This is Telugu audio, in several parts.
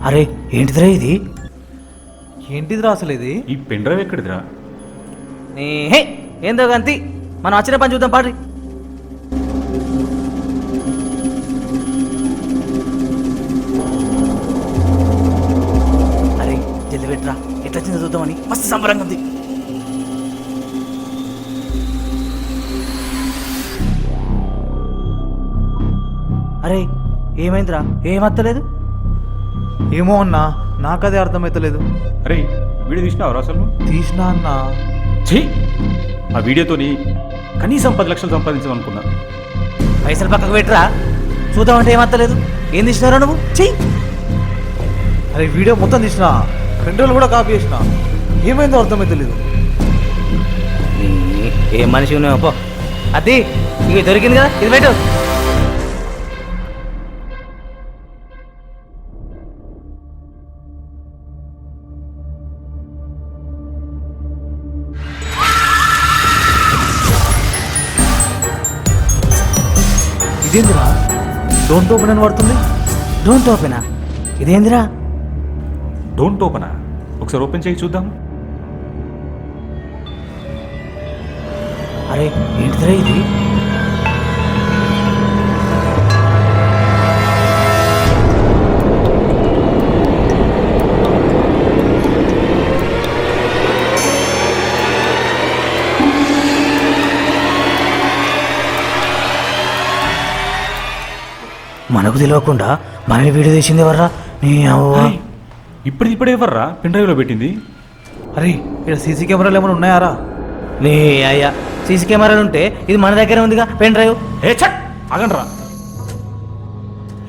అరే ఏంటిదిరా ఇది? ఏంటిదిరా అసలు ఇది? ఈ పెన్ డ్రైవ్ ఎక్కడిదిరా? ఏందో గంతి, మనం వచ్చిన పని చూద్దాం పాడ్రి. అరే జల్ది పెట్టరా, ఎట్లా వచ్చిందో చూద్దామని మస్తు సంబరంగా ఉంది. అరే ఏమైందిరా, ఏమత్తలేదు? ఏమో అన్నా, నాకదే అర్థమవుతలేదు. అరే వీడియో తీసినావురా అసలు? తీసినా అన్నా. ఛీ, ఆ వీడియోతోని కనీసం 10 లక్షలు సంపాదించాం అనుకున్నా. పైసలు పక్కకు పెట్టరా, చూద్దామంటే ఏమత్తలేదు. ఏం తీసినారా నువ్వు? చెయ్యి. అరే వీడియో మొత్తం తీసినా, పెన్ కూడా కాపీ చేసిన, ఏమైందో అర్థమవుతలేదు. ఏం మనిషి ఉన్నావు పో. అది ఇక దొరికింది కదా, ఇది పెట్టు. ఇదేందిరా, డోంట్ ఓపెన్ అని పడుతుంది. డోంట్ ఓపెనా? ఇదేందిరా? డోంట్ ఓపెనా? ఒకసారి ఓపెన్ చేయి చూద్దాం. అరే ఏంటిదిరా ఇది? మనకు తెలియకుండా మనమే వీడియో తీసింది ఎవర్రా? నీ అవ్వ. ఇప్పుడే ఎవర్రా పెన్ డ్రైవ్లో పెట్టింది? అరే ఇక్కడ సీసీ కెమెరాలు ఏమైనా ఉన్నాయారా? నీ అయ్యా, సీసీ కెమెరాలు ఉంటే ఇది మన దగ్గరే ఉందిగా పెన్ డ్రైవ్. ఏ చట్ ఆగండ్రా,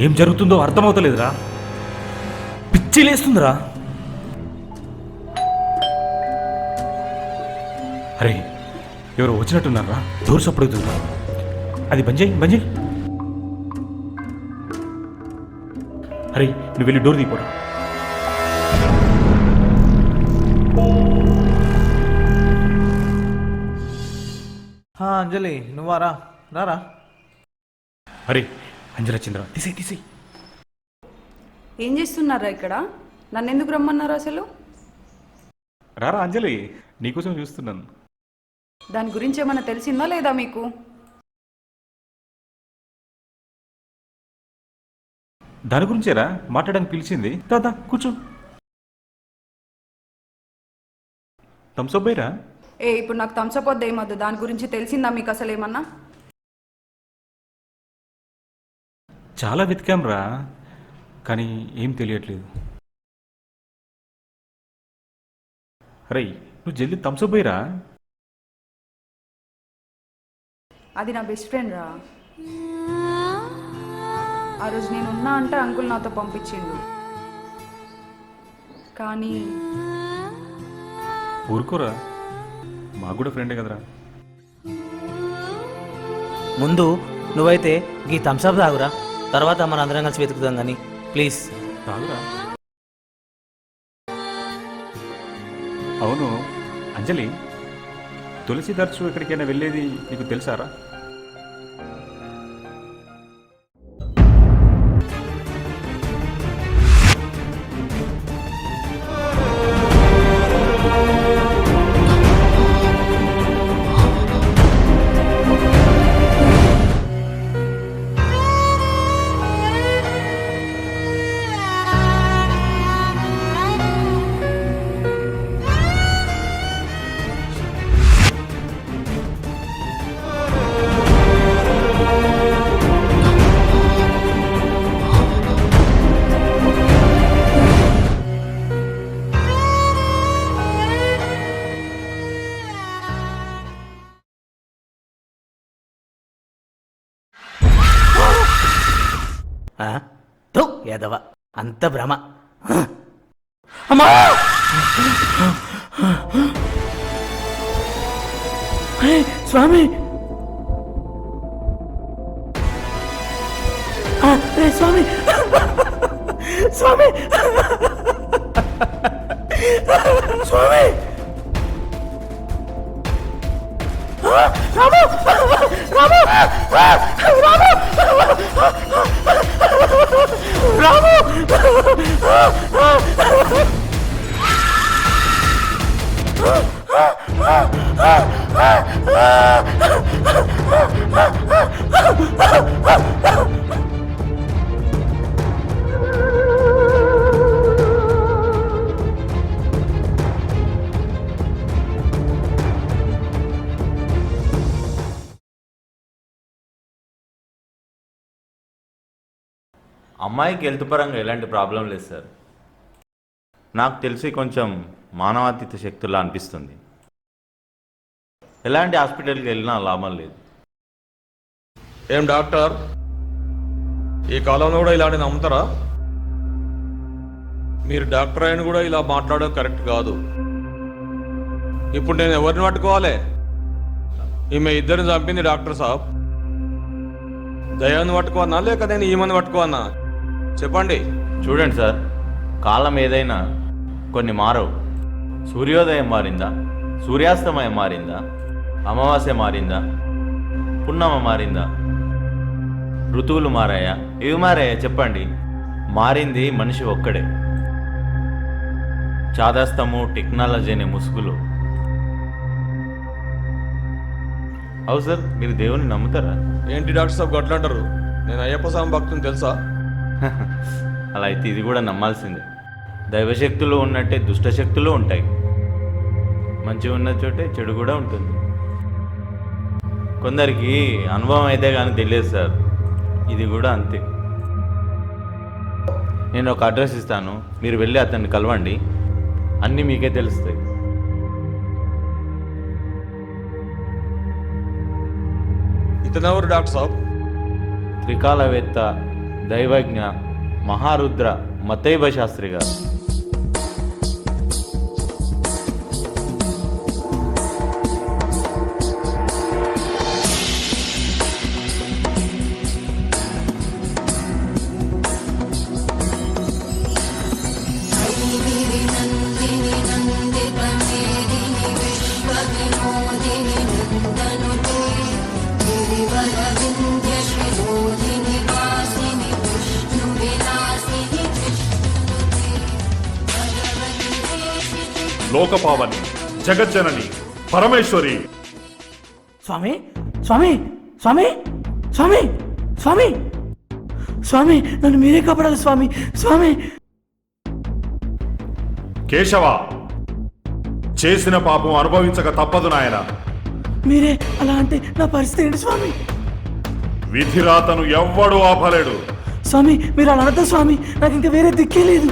ఏం జరుగుతుందో అర్థమవుతలేదురా, పిచ్చి లేస్తుందిరా. అరే ఎవరో వచ్చినట్టున్నారా, డోర్ సప్పుడవుతుందా? అది బంజయ్. అరే నువ్వు వెళ్ళి డోర్ తీపోరా. అంజలి నువ్వారా? రారా. అరే అంజలి వచ్చిందిరా, తీసేయి. ఏం చేస్తున్నారా ఇక్కడ? నన్ను ఎందుకు రమ్మన్నారు అసలు? రారా అంజలి, నీకోసం చూస్తున్నాను. దాని గురించి ఏమైనా తెలిసిందా లేదా మీకు? దాని గురించేరా మాట్లాడడానికి పిలిచింది. దాదా కూర్చో. థమ్సప్ బైరా? ఇప్పుడు నాకు థమ్సప్ వద్ద ఏమొద్దు. దాని గురించి తెలిసిందా మీకు అసలు ఏమన్నా? చాలా వెతికాంరా, కానీ ఏం తెలియట్లేదు. అరే నువ్వు జల్దీ థమ్సప్ బైరా. అది నా బెస్ట్ ఫ్రెండ్ రా. ఆ రోజు నేను ఉన్నా అంటే అంకుల్ నాతో పంపించిండు. కానీ ఊరుకోరా, మాకు కూడా ఫ్రెండే కదరా. ముందు నువ్వైతే ఈ థమ్స్అప్ తాగురా, తర్వాత మన అందరం కలిసి వెతుకుదాం కానీ ప్లీజ్ తాగురా. అవును అంజలి, తులసి దర్శు ఎక్కడికైనా వెళ్ళేది నీకు తెలుసారా? ఎదవ అంత భ్రమ. అమ్మా స్వామి స్వామి స్వామి స్వామి రాము రాము రాము అమ్మాయికి హెల్త్ పరంగా ఎలాంటి ప్రాబ్లం లేదు సార్. నాకు తెలిసి కొంచెం మానవాతీత శక్తులా అనిపిస్తుంది. ఎలాంటి హాస్పిటల్కి వెళ్ళినా లాభం లేదు. ఏం డాక్టర్, ఈ కాలంలో కూడా ఇలాంటి నమ్ముతారా? మీరు డాక్టర్ అయిన కూడా ఇలా మాట్లాడడం కరెక్ట్ కాదు. ఇప్పుడు నేను ఎవరిని పట్టుకోవాలి? ఈమె ఇద్దరిని చంపింది డాక్టర్ సాబ్. దయాన్ని పట్టుకోవన్నా లేక నేను ఈమెను పట్టుకోవన్నా? చెప్పండి. చూడండి సార్, కాలం ఏదైనా కొన్ని మారవు. సూర్యోదయం మారిందా, సూర్యాస్తమయం మారిందా, అమావాస్య మారిందా, పున్నమ మారిందా, ఋతువులు మారాయా, ఏవి మారాయా చెప్పండి? మారింది మనిషి ఒక్కడే. చాదస్తము టెక్నాలజీ అనే ముసుగులు. అవు సార్, మీరు దేవుని నమ్ముతారా? ఏంటి డాక్టర్ సాబ్ గట్లంటారు? నేను అయ్యప్ప స్వామి భక్తుని తెలుసా? అలా అయితే ఇది కూడా నమ్మాల్సిందే. దైవశక్తులు ఉన్నట్టే దుష్టశక్తులు ఉంటాయి. మంచి ఉన్న చోటే చెడు కూడా ఉంటుంది. కొందరికి అనుభవం అయితే కానీ తెలియదు సార్. ఇది కూడా అంతే. నేను ఒక అడ్రస్ ఇస్తాను, మీరు వెళ్ళి అతన్ని కలవండి, అన్నీ మీకే తెలుస్తాయి. ఇతనెవరు డాక్టర్ సాబ్? త్రికాలవేత్త, దైవజ్ఞ, మహారుద్ర మతైబ శాస్త్రి గారు. లోకపావని, జగజ్జనని, పరమేశ్వరి. స్వామి స్వామి స్వామి స్వామి స్వామి స్వామి నన్ను మీరే కాపాడాలి స్వామి. స్వామి కేశవ, చేసిన పాపం అనుభవించక తప్పదు నాయన. మీరే అలా అంటే నా పరిస్థితి ఏంటి స్వామి? విధిరాతను ఎవ్వడూ ఆపలేడు. స్వామి మీరు అలా అనద్దు స్వామి, నాకు ఇంకా వేరే దిక్కే లేదు.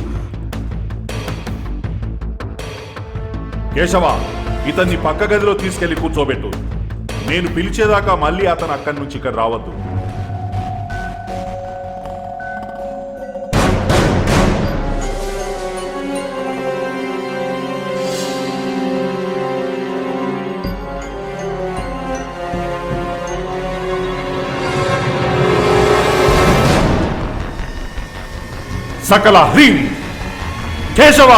కేశవ, ఇతన్ని పక్క గదిలో తీసుకెళ్లి కూర్చోబెట్టు. నేను పిలిచేదాకా మళ్ళీ అతను అక్కడి నుంచి ఇక్కడ రావద్దు. సకల హ్రీం కేశవ.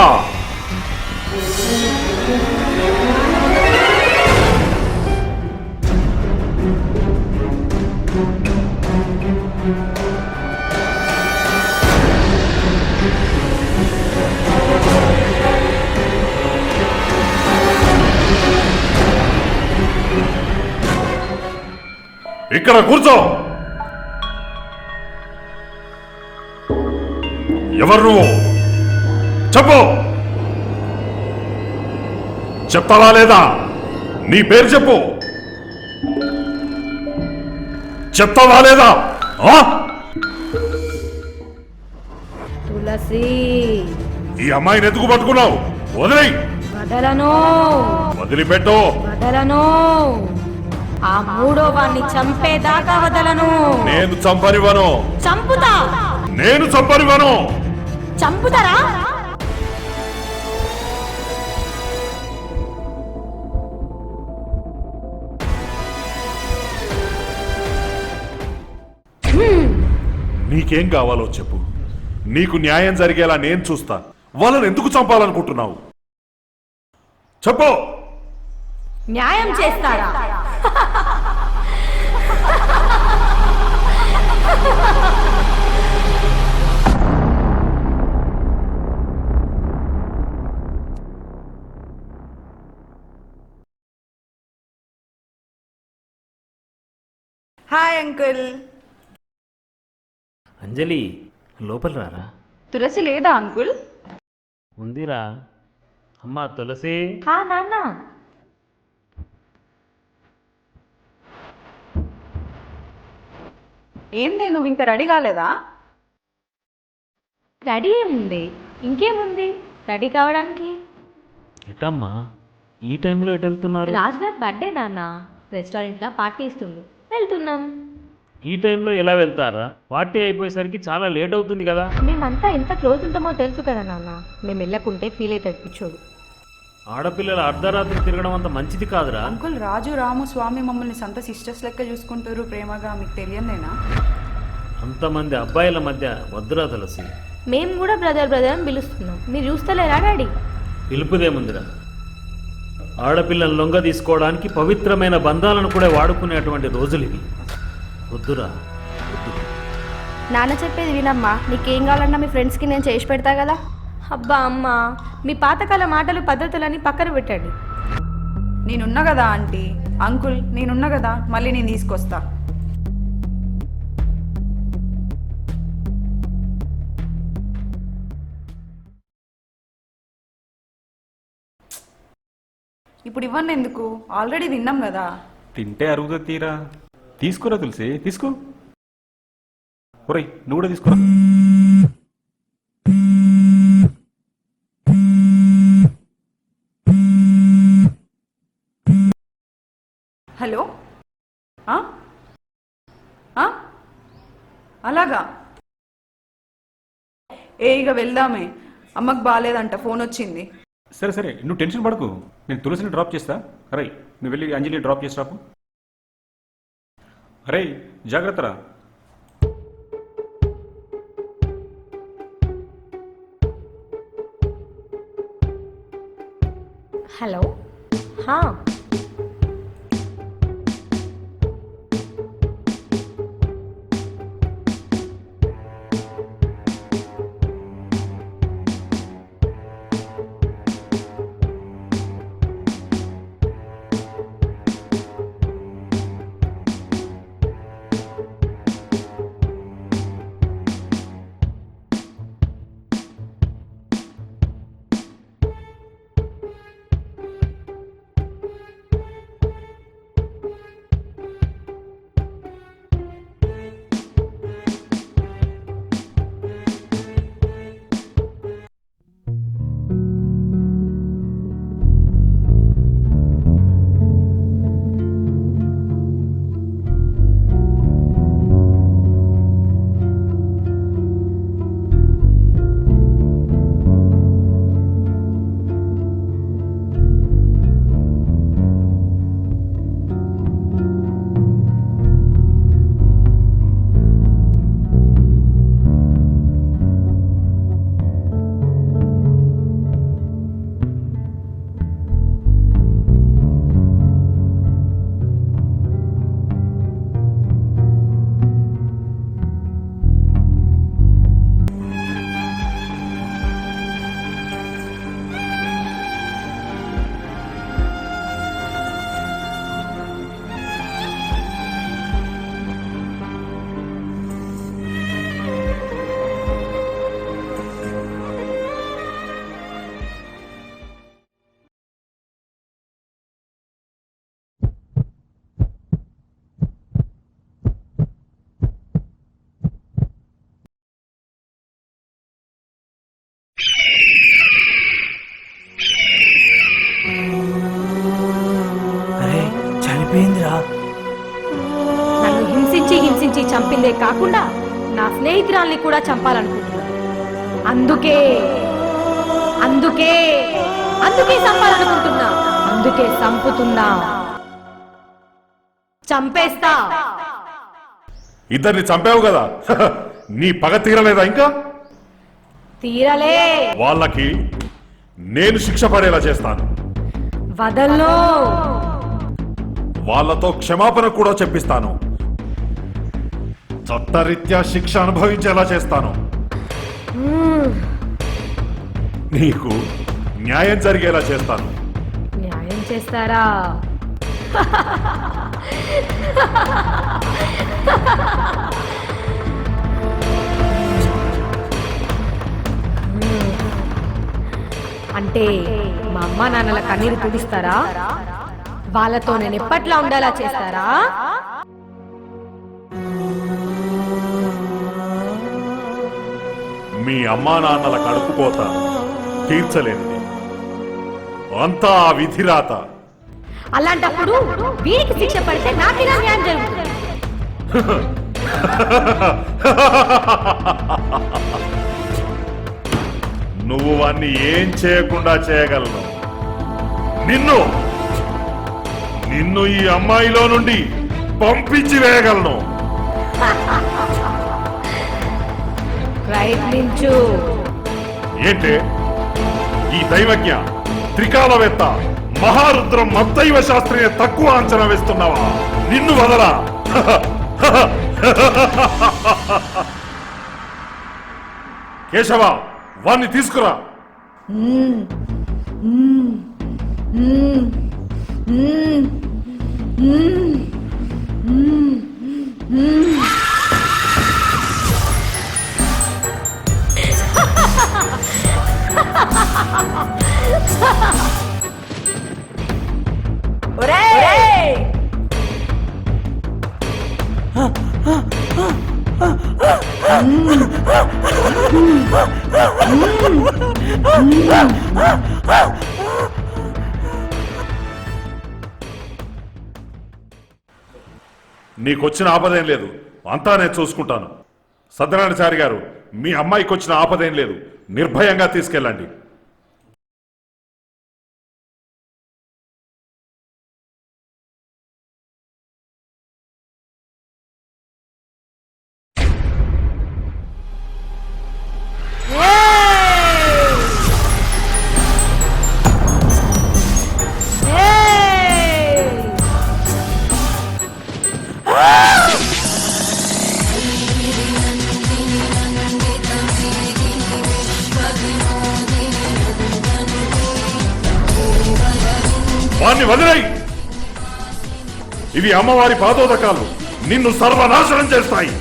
ఇక్కడ కూర్చో. ఎవరు నువ్వు? చెప్పు. చెప్తావా లేదా? నీ పేరు చెప్పు. చెప్తావా లేదా? తులసి. ఈ అమ్మాయిని ఎందుకు పట్టుకున్నావు? వదిలేయ్. వదలను. వదిలిపెట్టు. వదలను. ఆ మూడో వాణ్ణి చంపేదాకా వదలను. నేను చంపనివ్వను. చంపుతా. నేను చంపనివ్వను. చంపుతారా? నీకేం కావాలో చెప్పు. నీకు న్యాయం జరిగేలా నేను చూస్తా. వాళ్ళని ఎందుకు చంపాలనుకుంటున్నావు చెప్పు. న్యాయం చేస్తారా? Hi uncle. అంజలి లోపల రారా. తులసి లేదా అంకుల్? ఉందిరా. అమ్మా తులసి. నాన్న ఏంది, నువ్వు ఇంకా రెడీ కాలేదా? రెడీ ఏముంది, ఇంకేముంది రెడీ కావడానికి? ఎటమ్మా ఈ టైంలో ఎటు వెళ్తున్నారు? రాజు గారి బర్త్డే నాన్న, రెస్టారెంట్లో పార్టీ ఇస్తుంది, వెళ్తున్నాం. ఈ టైంలో ఎలా వెళ్తారా? పార్టీ అయిపోయేసరికి చాలా లేట్ అవుతుంది కదా. మేమంతా ఎంత క్లోజ్ ఉంటామో తెలుసు కదా నాన్న, మేము వెళ్ళకుంటే ఫీల్ అవుతాడు పిచ్చోడు. ఆడపిల్లలు అర్ధరాత్రి తిరగడం అంత మంచిది కాదురా. అంకుల్, రాజు రాము స్వామి మమ్మల్ని సొంత సిస్టర్స్ లెక్క చూసుకుంటారు ప్రేమగా, మీకు తెలియదేనా? అంతమంది అబ్బాయిల మధ్య వద్దురా తులసి. మేము కూడా బ్రదర్ బ్రదర్ అని పిలుస్తున్నాం, మీరు చూస్తలేరా డాడీ? పిలుపుదేముందిరా. ఆడపిల్లను లొంగ తీసుకోవడానికి పవిత్రమైన బంధాలను కూడా వాడుకునేటువంటి రోజులు ఇవి. వద్దురా వద్దు. నాన్న చెప్పేది వినమ్మా, నీకేం కావాలన్నా మీ ఫ్రెండ్స్కి నేను చేసి పెడతా కదా. అబ్బా అమ్మ, మీ పాతకాల మాటలు పద్ధతులని పక్కన పెట్టండి. నేనున్నా కదా ఆంటీ. అంకుల్, నేనున్నా కదా, మళ్ళీ నేను తీసుకొస్తా. ఇప్పుడు ఇవ్వండి ఎందుకు, ఆల్రెడీ తిన్నాం కదా. తింటే అరుగుతుంది తీరా. తీసుకోరా తులసి, తీసుకో. ఒరేయ్ నువ్వు కూడా తీసుకోరా. హలో, అలాగా. ఇక వెళ్దామే, అమ్మకు బాగాలేదంట, ఫోన్ వచ్చింది. సరే సరే, నువ్వు టెన్షన్ పడకు. నేను తులసిని డ్రాప్ చేస్తా. అరే నువ్వు వెళ్ళి అంజలిని డ్రాప్ చేసి రాపు. అరే జాగ్రత్తరా. హలో. చనిపోయిందిరా. నన్ను హింసించి హింసించి చంపిందే కాకుండా నా స్నేహితురాల్ని కూడా చంపాలనుకుంటున్నా. అందుకే అందుకే అందుకే చంపాలనుకుంటున్నా. అందుకే చంపుతున్నా. చంపేస్తా. ఇద్దరిని చంపావు కదా నీ పగ తీరలేదా ఇంకా? తీరలే. వాళ్ళకి నేను శిక్ష పడేలా చేస్తాను. వదల్లో. వాళ్ళతో క్షమాపణ కూడా చెప్పిస్తాను. చట్టరీత్యా శిక్ష అనుభవించేలా చేస్తాను. నీకు న్యాయం జరిగేలా చేస్తాను. న్యాయం చేస్తారా? అంటే మా అమ్మ నాన్నల కన్నీరు తుడిస్తారా? వాళ్ళతో నేను ఎప్పట్లా ఉండేలా చేస్తారా? మీ అమ్మా నాన్నల కడుపుకోత తీర్చలేనిది అంతా ఆ విధిరాత. అలాంటప్పుడు వీరికి శిక్ష పడితే నాకేనా న్యాయం జరుగుతుంది? నువ్వు వాణ్ణి ఏం చేయకుండా చేయగలను. నిన్ను నిన్ను ఈ అమ్మాయిలో నుండి పంపించి వేయగలను. ప్రయత్నించు. ఏంటే ఈ దైవజ్ఞ త్రికాలవేత్త మహారుద్రం మద్దైవ శాస్త్రిని తక్కువ అంచనా వేస్తున్నావా? నిన్ను వదలా. కేశవ, వాణ్ణి తీసుకురా. నీకొచ్చిన ఆపదేం లేదు, అంతా నేను చూసుకుంటాను. సత్యనారాయణచారి గారు, మీ అమ్మాయికి వచ్చిన ఆపదేం లేదు, నిర్భయంగా తీసుకెళ్ళండి. వాణ్ణి వదిలేయ్. ఇవి అమ్మవారి పాదోదకాలు, నిన్ను సర్వనాశనం చేస్తాయి.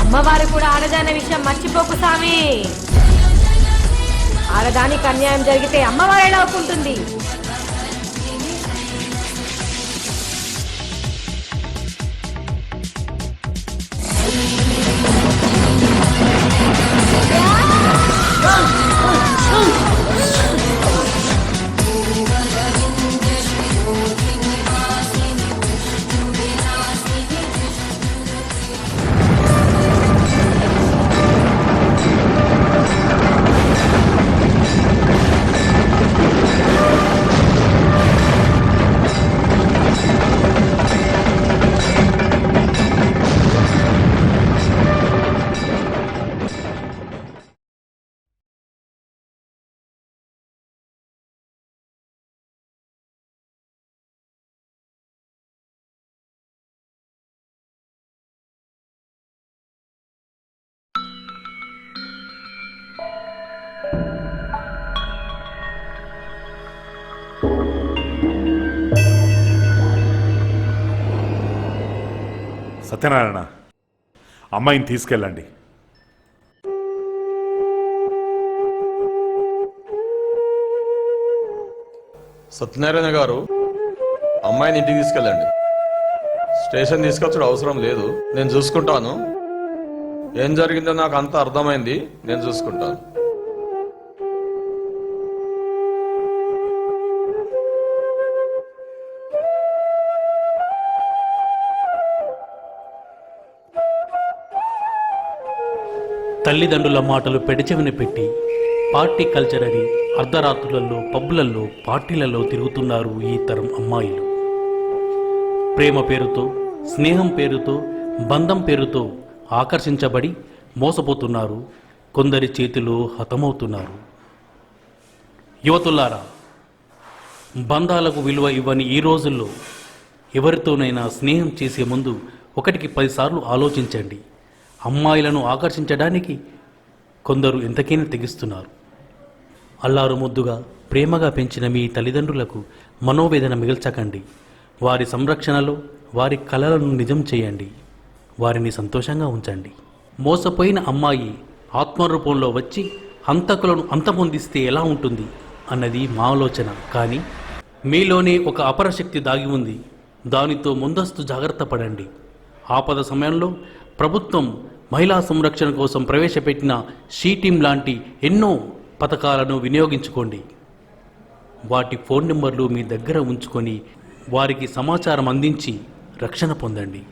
అమ్మవారు కూడా ఆడదన్న విషయం మర్చిపోకు స్వామి. ఆడదానికి అన్యాయం జరిగితే అమ్మవారు ఎలా ఒప్పుకుంటుంది? సత్యనారాయణ, అమ్మాయిని తీసుకెళ్ళండి. సత్యనారాయణ గారు, అమ్మాయిని ఇంటికి తీసుకెళ్ళండి. స్టేషన్ తీసుకొచ్చడం అవసరం లేదు, నేను చూసుకుంటాను. ఏం జరిగిందో నాకు అంతా అర్థమైంది, నేను చూసుకుంటాను. తల్లిదండ్రుల మాటలు పెడచెవిన పెట్టి పార్టీ కల్చర్ అని అర్ధరాత్రులలో పబ్బులలో పార్టీలలో తిరుగుతున్నారు ఈ తరం అమ్మాయిలు. ప్రేమ పేరుతో, స్నేహం పేరుతో, బంధం పేరుతో ఆకర్షించబడి మోసపోతున్నారు. కొందరి చేతిలో హతమవుతున్నారు. యువతులారా, బంధాలకు విలువ ఇవ్వని ఈ రోజుల్లో ఎవరితోనైనా స్నేహం చేసే ముందు 1కి 10 సార్లు ఆలోచించండి. అమ్మాయిలను ఆకర్షించడానికి కొందరు ఎంతకైనా తెగిస్తున్నారు. అల్లారు ముద్దుగా ప్రేమగా పెంచిన మీ తల్లిదండ్రులకు మనోవేదన మిగల్చకండి. వారి సంరక్షణలో వారి కలలను నిజం చేయండి. వారిని సంతోషంగా ఉంచండి. మోసపోయిన అమ్మాయి ఆత్మరూపంలో వచ్చి హంతకులను అంతమొందిస్తే ఎలా ఉంటుంది అన్నది మా ఆలోచన. కానీ మీలోనే ఒక అపరశక్తి దాగి ఉంది. దానితో ముందస్తు జాగ్రత్త పడండి. ఆపద సమయంలో ప్రభుత్వం మహిళా సంరక్షణ కోసం ప్రవేశపెట్టిన షీ టీమ్ లాంటి ఎన్నో పథకాలను వినియోగించుకోండి. వాటి ఫోన్ నెంబర్లు మీ దగ్గర ఉంచుకొని వారికి సమాచారం అందించి రక్షణ పొందండి.